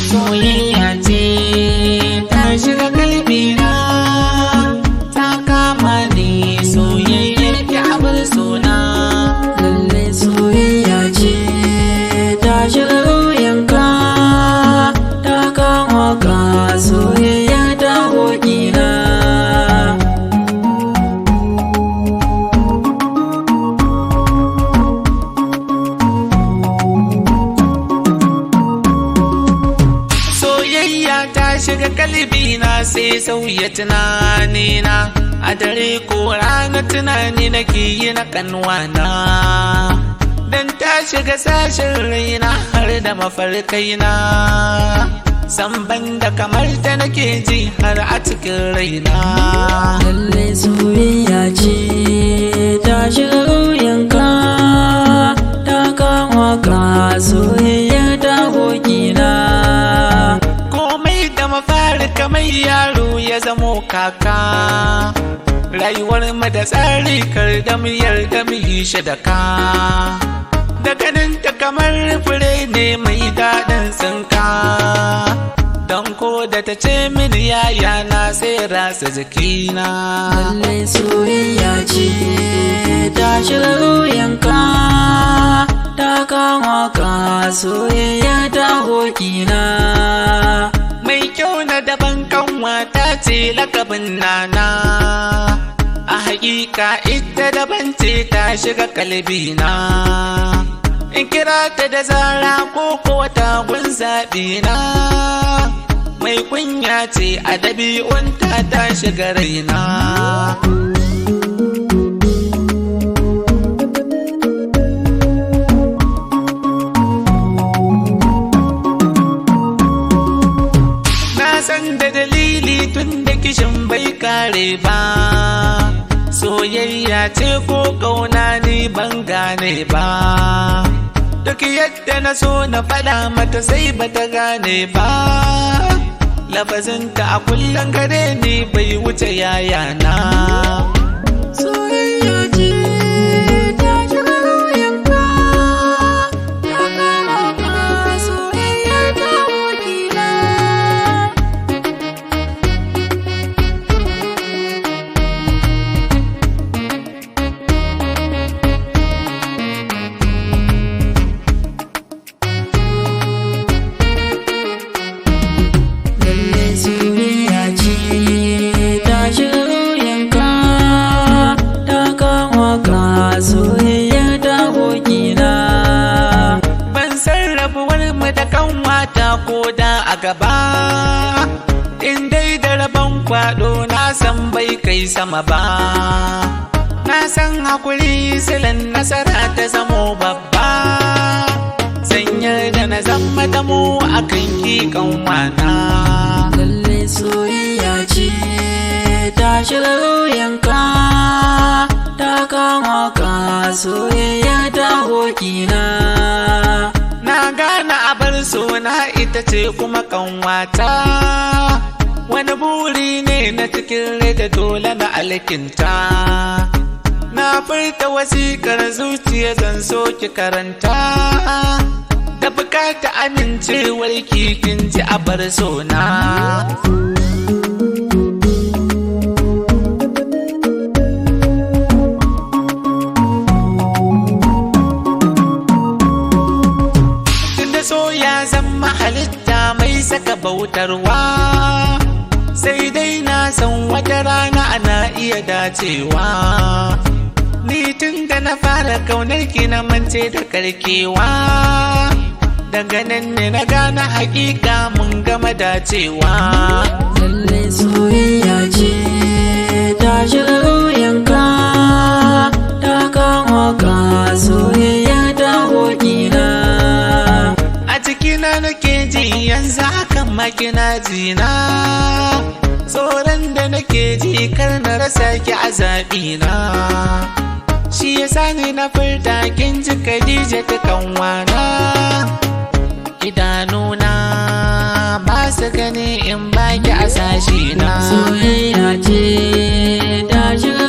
Soyayya ce ta shiga kalbina, ta kama ni soyayyar ki abar suna. Lalle soyayya ce ta shiga ruyanka, ta kama ka soyayya ta hokina. Ta shiga kalbina sai sauya tunanina, a dare ko rana tunani nake yi na kanwana, dan ta shiga sashen raina har da mafarkaina, san banda kamar ta nake ji har a cikin raina. Lalle soyayya ce ta shiga ruyanka, ta kama ka soyayya ta hokina. Mafari kamar yaro ya zamo kaka, rayuwar mu da tsari kar da mu yarda mu yi shi da ka, da ganin ta kamar fure ne mai daɗin tsinka, don ko da ta ce mini yaya na sai rasa jikina. Lalle soyayya ce ta shiga ruyanka, ta kama ka soyayya ta hokina. Mai kyau na daban kanwa ta ce lakabin nana, a hakika ita daban ce ta shiga kalbina, in kira ta da zara ko kuwa tagun zaɓina, mai kunya ce a dabi'unta ta shiga raina. San da dalili tun da kishin bai kare ba, soyayya ce ko ƙauna ni ban gane ba, duk yadda na so na faɗa mata sai bata gane ba, lafazinta a kullum gare ni bai wuce yayana. Soyayya ce ta shiga ruyanka, ta kama ka soyayya ta hokina. Soyayya ce ta shiga ruyanka, ta kama ka soyayya ta hokina. Ban san rabuwar mu da kanwata ko da a gaba, in dai da rabon kwaɗo na san bai kai sama ba, na san hakuri silan nasara ta zamo babba, zan yarda na zama damo akan ki kanwana. Lalle soyayya ce ta shiga ruyanka, ta kama ka soyayya ta hokina. Na gane abar suna ita ce kuma kanwata, wani buri ne na cikin rai da dole na alkinta, na furta wasikar zuciya zan so ki karanta, da bukata amincewar kin ji abar sona. Tunda so ya zama halitta mai saka bautarwa, sai dai na san wata rana ana iya dacewa, ni tun da na fara kaunar ki na mance da karkewa, daga nan ne na gane hakika mun gama dacewa. Lalle soyayya ce ta shiga ruyanka, ta kama ka soyayya ta hokina. A cikina nake ji yanzu hakan makina jina, tsoron da nake ji kar na rasa ki a zaɓina, shi yasa ni na furta kin ji Khadija ta kanwana. Idanuna ba su gani in baki a sashi na. Soyayya ce ta shiga